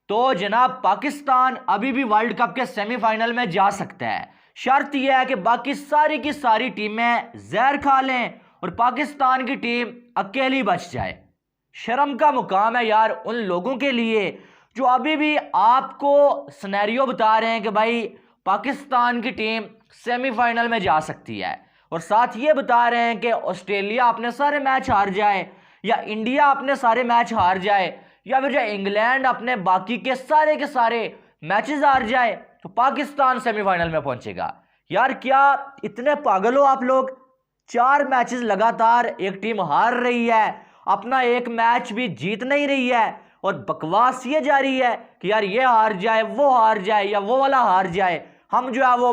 तो जनाब पाकिस्तान अभी भी वर्ल्ड कप के सेमीफाइनल में जा सकता है। शर्त यह है कि बाकी सारी की सारी टीमें जहर खा लें और पाकिस्तान की टीम अकेली बच जाए। शर्म का मुकाम है यार उन लोगों के लिए जो अभी भी आपको सिनेरियो बता रहे हैं कि भाई पाकिस्तान की टीम सेमीफाइनल में जा सकती है, और साथ ये बता रहे हैं कि ऑस्ट्रेलिया अपने सारे मैच हार जाए या इंडिया अपने सारे मैच हार जाए या फिर जो इंग्लैंड अपने बाकी के सारे मैचेस हार जाए तो पाकिस्तान सेमीफाइनल में पहुंचेगा। यार क्या इतने पागल हो आप लोग? 4 मैचेस लगातार एक टीम हार रही है, अपना एक मैच भी जीत नहीं रही है, और बकवास ये जारी है कि यार ये हार जाए, वो हार जाए या वो वाला हार जाए, हम जो है वो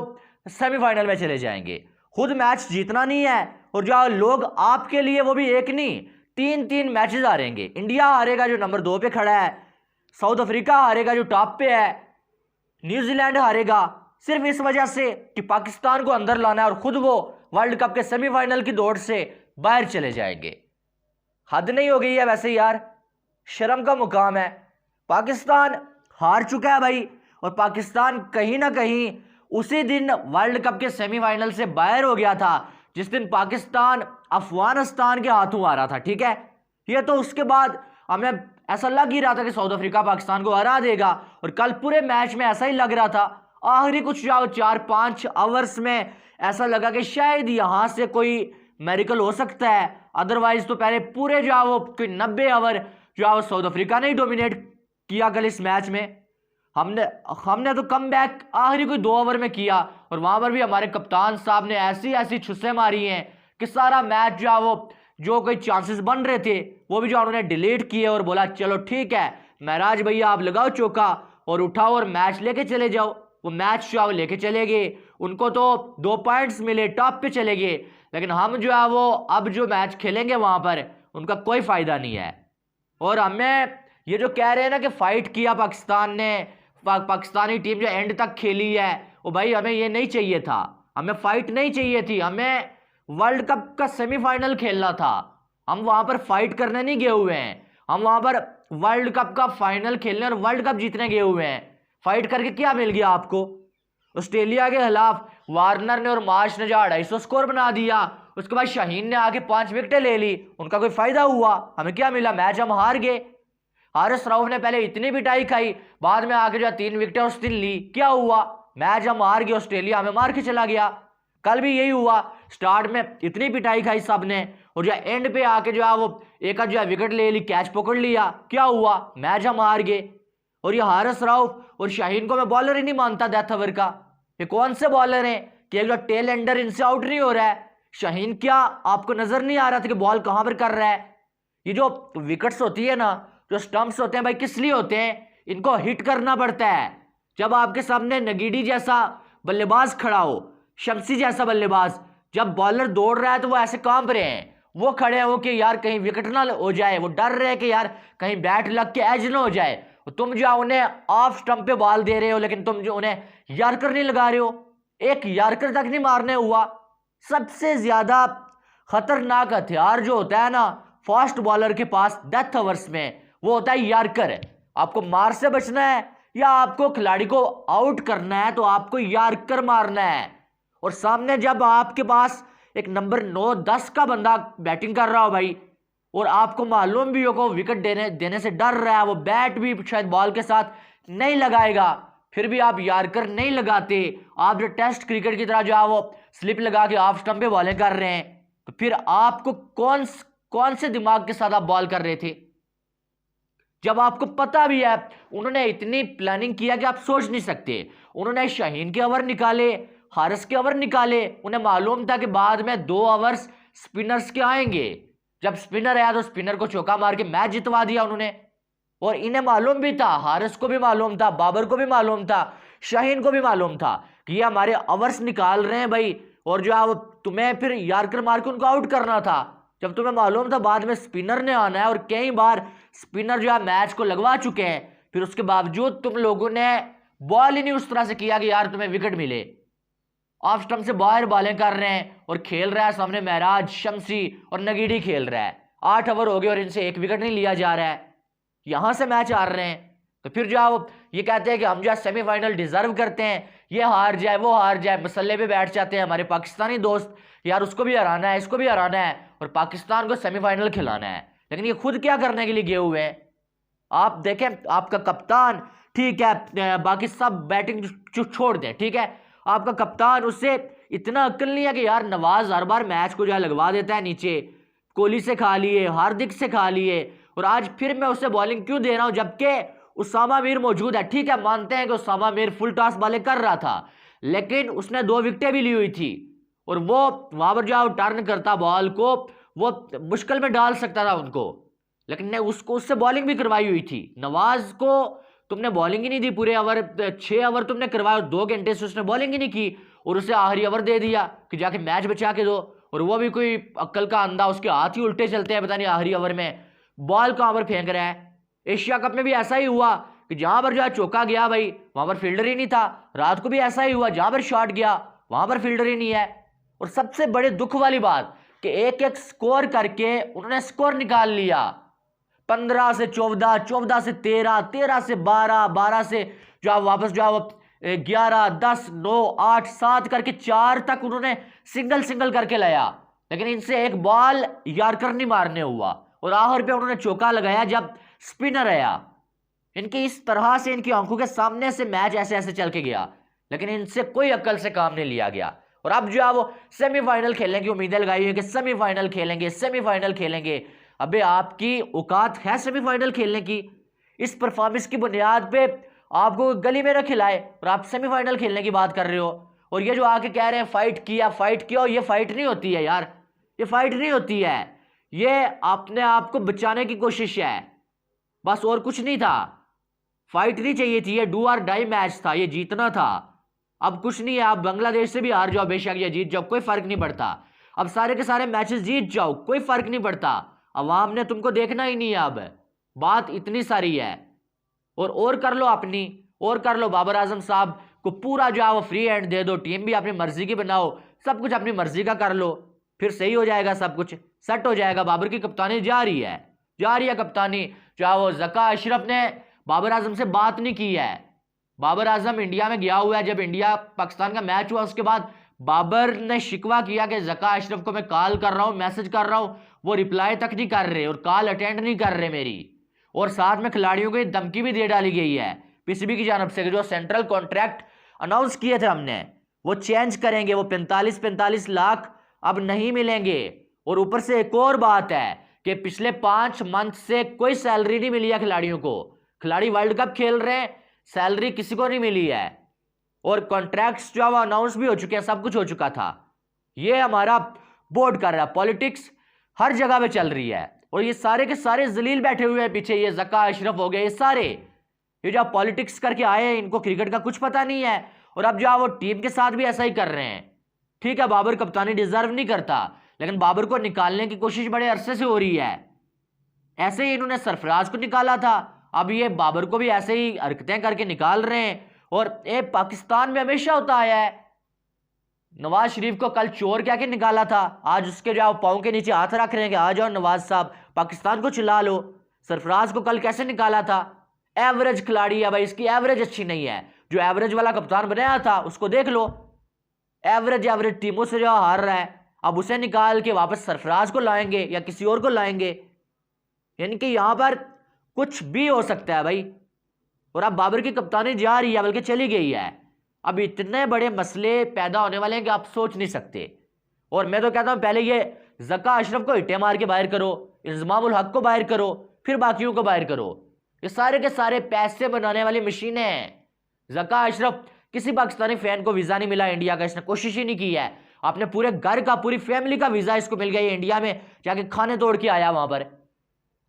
सेमीफाइनल में चले जाएंगे। खुद मैच जीतना नहीं है और जो लोग आपके लिए वो भी एक नहीं 3-3 मैचेस हारेंगे। इंडिया हारेगा जो नंबर 2 पे खड़ा है, साउथ अफ्रीका हारेगा जो टॉप पे है, न्यूजीलैंड हारेगा, सिर्फ इस वजह से कि पाकिस्तान को अंदर लाना है, और खुद वो वर्ल्ड कप के सेमीफाइनल की दौड़ से बाहर चले जाएंगे। हद नहीं हो गई है वैसे यार? शर्म का मुकाम है। पाकिस्तान हार चुका है भाई, और पाकिस्तान कहीं ना कहीं उसी दिन वर्ल्ड कप के सेमीफाइनल से बाहर हो गया था जिस दिन पाकिस्तान अफगानिस्तान के हाथों आ रहा था। ठीक है, ये तो उसके बाद हमें ऐसा लग ही रहा था कि साउथ अफ्रीका पाकिस्तान को हरा देगा, और कल पूरे मैच में ऐसा ही लग रहा था। आखिरी कुछ 4-5 आवर्स में ऐसा लगा कि शायद यहां से कोई मेरिकल हो सकता है, अदरवाइज तो पहले पूरे जो है वो कोई 90 ओवर जो है वो साउथ अफ्रीका ने ही डोमिनेट किया कल इस मैच में। हमने तो कम बैक आखिरी कोई 2 ओवर में किया, और वहां पर भी हमारे कप्तान साहब ने ऐसी ऐसी छुस्से मारी हैं कि सारा मैच जो है वो जो कोई चांसेस बन रहे थे वो भी जो उन्होंने डिलीट किए, और बोला चलो ठीक है महराज भैया आप लगाओ चौका और उठाओ और मैच लेके चले जाओ। वो मैच जो है वो लेके चले गए, उनको तो 2 पॉइंट्स मिले, टॉप पे चले गए। लेकिन हम जो है वो अब जो मैच खेलेंगे वहां पर उनका कोई फायदा नहीं है। और हमें ये जो कह रहे हैं ना कि फाइट किया पाकिस्तान ने, पाकिस्तानी टीम जो एंड तक खेली है, वो भाई हमें ये नहीं चाहिए था, हमें फाइट नहीं चाहिए थी, हमें वर्ल्ड कप का सेमीफाइनल खेलना था। हम वहां पर फाइट करने नहीं गए हुए हैं, हम वहां पर वर्ल्ड कप का फाइनल खेलने और वर्ल्ड कप जीतने गए हुए हैं। फाइट करके क्या मिल गया आपको? ऑस्ट्रेलिया के खिलाफ वार्नर ने और मार्श ने जो 250 स्कोर बना दिया, उसके बाद शाहीन ने आके 5 विकेटें ले ली, उनका कोई फायदा हुआ? हमें क्या मिला? मैच हम हार गए। हारिस राउफ ने पहले इतनी पिटाई खाई, बाद में आके जो 3 विकेटें उस दिन ली, क्या हुआ? मैच हम हार गए, ऑस्ट्रेलिया हमें मार के चला गया। कल भी यही हुआ, स्टार्ट में इतनी पिटाई खाई सबने, और जो एंड पे आके जो है वो एक जो है विकेट ले ली, कैच पकड़ लिया, क्या हुआ? मैच हम हार गए। और ये हारिस राउफ और शाहीन को मैं बॉलर ही नहीं मानता डेथ ओवर का। ये कौन से बॉलर हैं कि एक जो टेल एंडर इनसे आउट नहीं हो रहा है? शाहीन क्या आपको नजर नहीं आ रहा था कि बॉल कहां पर कर रहा है? ये जो विकेट्स होती है ना, जो स्टंप्स होते हैं भाई, किस लिए होते हैं? इनको हिट करना पड़ता है। जब आपके सामने नगीडी जैसा बल्लेबाज खड़ा हो, शमसी जैसा बल्लेबाज, जब बॉलर दौड़ रहा है तो वो ऐसे कांप रहे हैं, वो खड़े हो कि यार कहीं विकेट ना हो जाए, वो डर रहे हैं कि यार कहीं बैट लग के एज ना हो जाए। तुम जो उन्हें ऑफ स्टंप पे बॉल दे रहे हो, लेकिन तुम जो उन्हें यार्कर नहीं लगा रहे हो, एक यार्कर तक नहीं मारने हुआ। सबसे ज्यादा खतरनाक हथियार जो होता है ना फास्ट बॉलर के पास डेथ ओवर्स में, वो होता है यार्कर। आपको मार से बचना है या आपको खिलाड़ी को आउट करना है तो आपको यार्कर मारना है। और सामने जब आपके पास एक नंबर 9-10 का बंदा बैटिंग कर रहा हो भाई, और आपको मालूम भी हो को विकेट देने से डर रहा है, वो बैट भी शायद बॉल के साथ नहीं लगाएगा, फिर भी आप यार्कर नहीं लगाते, आप जो टेस्ट क्रिकेट की तरह जो है वो स्लिप लगा के ऑफ स्टंप पे बॉलिंग कर रहे हैं, तो फिर आपको कौन से दिमाग के साथ आप बॉल कर रहे थे? जब आपको पता भी है उन्होंने इतनी प्लानिंग किया कि आप सोच नहीं सकते। उन्होंने शाहीन के ओवर निकाले, हारिस के ओवर निकाले, उन्हें मालूम था कि बाद में 2 ओवर्स स्पिनर्स के आएंगे, जब स्पिनर आया तो स्पिनर को चौका मार के मैच जितवा दिया उन्होंने। और इन्हें मालूम भी था, हारिस को भी मालूम था, बाबर को भी मालूम था, शाहीन को भी मालूम था कि ये हमारे ओवर्स निकाल रहे हैं भाई, और जो है वो तुम्हें फिर यार्कर मार के उनको आउट करना था। जब तुम्हें मालूम था बाद में स्पिनर ने आना है, और कई बार स्पिनर जो है मैच को लगवा चुके हैं, फिर उसके बावजूद तुम लोगों ने बॉल ही नहीं उस तरह से किया कि यार तुम्हें विकेट मिले। ऑफ स्टंप से बाहर बॉलिंग कर रहे हैं और खेल रहा है सामने महराज, शमसी और नगीडी खेल रहा है। 8 ओवर हो गए और इनसे 1 विकेट नहीं लिया जा रहा है, यहां से मैच हार रहे हैं। तो फिर जो है वो ये कहते हैं कि हम जो है सेमीफाइनल डिजर्व करते हैं, ये हार जाए वो हार जाए, मसले पे बैठ जाते हैं हमारे पाकिस्तानी दोस्त, यार उसको भी हराना है, इसको भी हराना है और पाकिस्तान को सेमीफाइनल खिलाना है। लेकिन ये खुद क्या करने के लिए गए हुए हैं? आप देखें, आपका कप्तान ठीक है, बाकी सब बैटिंग छोड़ दें, ठीक है, आपका कप्तान, उससे इतना अक्ल नहीं है कि यार नवाज हर बार मैच को जो है लगवा देता है नीचे, कोहली से खा लिए, हार्दिक से खा लिए, और आज फिर मैं उससे बॉलिंग क्यों दे रहा हूं जबकि उसामा मीर मौजूद है। ठीक है, मानते हैं कि Usama Mir full toss bowling कर रहा था, लेकिन उसने 2 विकेटें भी ली हुई थी और वो वहां पर जो टर्न करता बॉल को, वो मुश्किल में डाल सकता था उनको, लेकिन ने उसको उससे बॉलिंग भी करवाई हुई थी। नवाज को तुमने बॉलिंग ही नहीं दी, पूरे ओवर 6 ओवर तुमने करवाया, 2 घंटे से उसने बॉलिंग ही नहीं की और उसे आखिरी ओवर दे दिया कि जाके मैच बचा के दो, और वो भी कोई अक्ल का अंधा, उसके हाथ ही उल्टे चलते हैं, पता नहीं आखिरी ओवर में बॉल कहां पर फेंक रहा है। एशिया कप में भी ऐसा ही हुआ कि जहां पर जो है चौका गया भाई वहां पर फील्डर ही नहीं था, रात को भी ऐसा ही हुआ, जहां पर शॉट गया वहां पर फील्डर ही नहीं है। और सबसे बड़े दुख वाली बात कि एक एक स्कोर करके उन्होंने स्कोर निकाल लिया, 15 से 14, 14 से 13, 13 से 12, 12 से जो वापस जो 11, 10, 9, 8, 7 करके 4 तक उन्होंने सिंगल सिंगल करके लाया, लेकिन इनसे एक बॉल यार्कर नहीं मारने हुआ और आखिर पे उन्होंने चौका लगाया जब स्पिनर आया। इनकी इस तरह से इनकी आंखों के सामने से मैच ऐसे ऐसे चल के गया, लेकिन इनसे कोई अक्ल से काम नहीं लिया गया। और अब जो है वो सेमीफाइनल खेलने की उम्मीदें लगाई हुई कि सेमीफाइनल खेलेंगे, सेमीफाइनल खेलेंगे। अबे आपकी औकात है सेमीफाइनल खेलने की? इस परफॉर्मेंस की बुनियाद पे आपको गली में न खिलाए और आप सेमीफाइनल खेलने की बात कर रहे हो। और ये जो आके कह रहे हैं फाइट किया फाइट किया, और ये फाइट नहीं होती है यार, ये फाइट नहीं होती है, ये अपने आप को बचाने की कोशिश है बस, और कुछ नहीं था। फाइट नहीं चाहिए थी, ये डू और डाई मैच था, ये जीतना था। अब कुछ नहीं है, आप बांग्लादेश से भी हार जाओ, बेशक ये जीत जाओ, कोई फर्क नहीं पड़ता। अब सारे के सारे मैचेस जीत जाओ, कोई फर्क नहीं पड़ता, अवाम ने तुमको देखना ही नहीं है। अब बात इतनी सारी है, और कर लो अपनी, और कर लो। बाबर आजम साहब को पूरा जो है वो फ्री हैंड दे दो, टीम भी अपनी मर्जी की बनाओ, सब कुछ अपनी मर्जी का कर लो, फिर सही हो जाएगा, सब कुछ सेट हो जाएगा। बाबर की कप्तानी जा रही है कप्तानी। जो है वो जका अशरफ ने बाबर आजम से बात नहीं की है। बाबर आजम इंडिया में गया हुआ है, जब इंडिया पाकिस्तान का मैच हुआ उसके बाद बाबर ने शिकवा किया कि जका अशरफ को मैं कॉल कर रहा हूं, मैसेज कर रहा हूं, वो रिप्लाई तक नहीं कर रहे और कॉल अटेंड नहीं कर रहे मेरी। और साथ में खिलाड़ियों को धमकी भी दे डाली गई है पीसीबी की जानब से, जो सेंट्रल कॉन्ट्रैक्ट अनाउंस किए थे हमने वो चेंज करेंगे, वो 45 लाख अब नहीं मिलेंगे। और ऊपर से एक और बात है कि पिछले 5 मंथ से कोई सैलरी नहीं मिली है खिलाड़ियों को। खिलाड़ी वर्ल्ड कप खेल रहे हैं, सैलरी किसी को नहीं मिली है, और कॉन्ट्रैक्ट्स जो है अनाउंस भी हो चुके हैं, सब कुछ हो चुका था। ये हमारा बोर्ड कर रहा है, पॉलिटिक्स हर जगह पे चल रही है, और ये सारे के सारे जलील बैठे हुए हैं पीछे, ये जका अशरफ हो गए, ये सारे ये जो पॉलिटिक्स करके आए हैं, इनको क्रिकेट का कुछ पता नहीं है। और अब जो वो टीम के साथ भी ऐसा ही कर रहे हैं। ठीक है, बाबर कप्तानी डिजर्व नहीं करता, लेकिन बाबर को निकालने की कोशिश बड़े अरसे से हो रही है। ऐसे ही इन्होंने सरफराज को निकाला था, अब ये बाबर को भी ऐसे ही हरकतें करके निकाल रहे हैं। और ये पाकिस्तान में हमेशा होता आया है। नवाज शरीफ को कल चोर क्या के निकाला था, आज उसके जो पाँव के नीचे हाथ रख रहे हैं कि आ जाओ नवाज साहब पाकिस्तान को चिल्ला लो। सरफराज को कल कैसे निकाला था? एवरेज खिलाड़ी है भाई, इसकी एवरेज अच्छी नहीं है। जो एवरेज वाला कप्तान बनाया था उसको देख लो, एवरेज टीमों से जो हार रहा है, अब उसे निकाल के वापस सरफराज को लाएंगे या किसी और को लाएंगे। यानी कि यहां पर कुछ भी हो सकता है भाई। और अब बाबर की कप्तानी जा रही है, बल्कि चली गई है। अब इतने बड़े मसले पैदा होने वाले हैं कि आप सोच नहीं सकते। और मैं तो कहता हूं पहले ये जका अशरफ को हिट्टे मार के बाहर करो, इंजमामुल हक को बाहर करो, फिर बाकियों को बाहर करो। ये सारे के सारे पैसे बनाने वाली मशीनें हैं। जका अशरफ, किसी पाकिस्तानी फैन को वीजा नहीं मिला इंडिया का, इसने कोशिश ही नहीं की है। अपने पूरे घर का, पूरी फैमिली का वीजा इसको मिल गया इंडिया में, जाके खाने तोड़ के आया वहां पर।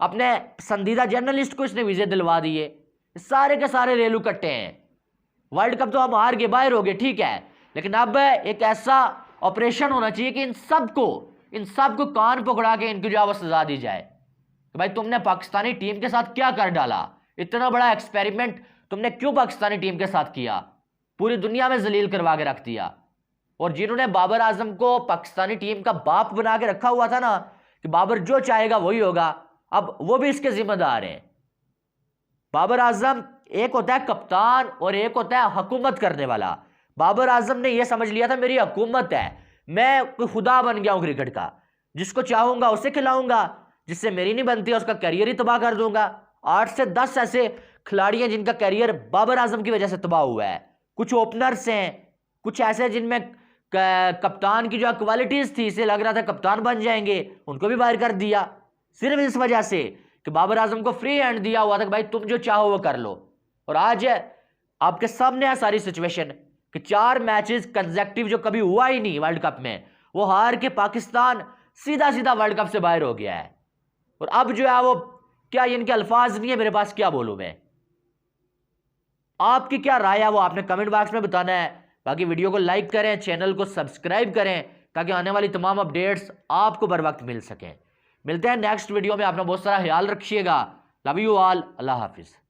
अपने पसंदीदा जर्नलिस्ट को इसने वीजे दिलवा दिए। सारे के सारे रेलू कट्टे हैं। वर्ल्ड कप तो हम हार के बाहर हो गए, ठीक है, लेकिन अब एक ऐसा ऑपरेशन होना चाहिए कि इन सबको कान पकड़ा के इनकी जो सजा दी जाए कि भाई तुमने पाकिस्तानी टीम के साथ क्या कर डाला, इतना बड़ा एक्सपेरिमेंट तुमने क्यों पाकिस्तानी टीम के साथ किया, पूरी दुनिया में जलील करवा के रख दिया। और जिन्होंने बाबर आजम को पाकिस्तानी टीम का बाप बना के रखा हुआ था ना, कि बाबर जो चाहेगा वही होगा, अब वो भी इसके जिम्मेदार हैं। बाबर आजम एक होता है कप्तान और एक होता है हुकूमत करने वाला। बाबर आजम ने यह समझ लिया था मेरी हुकूमत है, मैं कोई खुदा बन गया हूं क्रिकेट का, जिसको चाहूंगा उसे खिलाऊंगा, जिससे मेरी नहीं बनती उसका कैरियर ही तबाह कर दूंगा। 8 से 10 ऐसे खिलाड़ी हैं जिनका कैरियर बाबर आजम की वजह से तबाह हुआ है। कुछ ओपनर्स हैं, कुछ ऐसे जिनमें कप्तान की जो क्वालिटीज थी, इसे लग रहा था कप्तान बन जाएंगे, उनको भी बाहर कर दिया सिर्फ इस वजह से कि बाबर आजम को फ्री हैंड दिया हुआ था कि भाई तुम जो चाहो वो कर लो। और आज आपके सामने है सारी सिचुएशन कि 4 मैचेस कंसेक्टिव जो कभी हुआ ही नहीं वर्ल्ड कप में, वो हार के पाकिस्तान सीधा सीधा वर्ल्ड कप से बाहर हो गया है। और अब जो है वो क्या, इनके अल्फाज नहीं है मेरे पास, क्या बोलूं मैं। आपकी क्या राय है वो आपने कमेंट बॉक्स में बताना है। बाकी वीडियो को लाइक करें, चैनल को सब्सक्राइब करें ताकि आने वाली तमाम अपडेट्स आपको बर वक्त मिल सकें। मिलते हैं नेक्स्ट वीडियो में, अपना बहुत सारा ख्याल रखिएगा। लव यू ऑल, अल्लाह हाफिज़।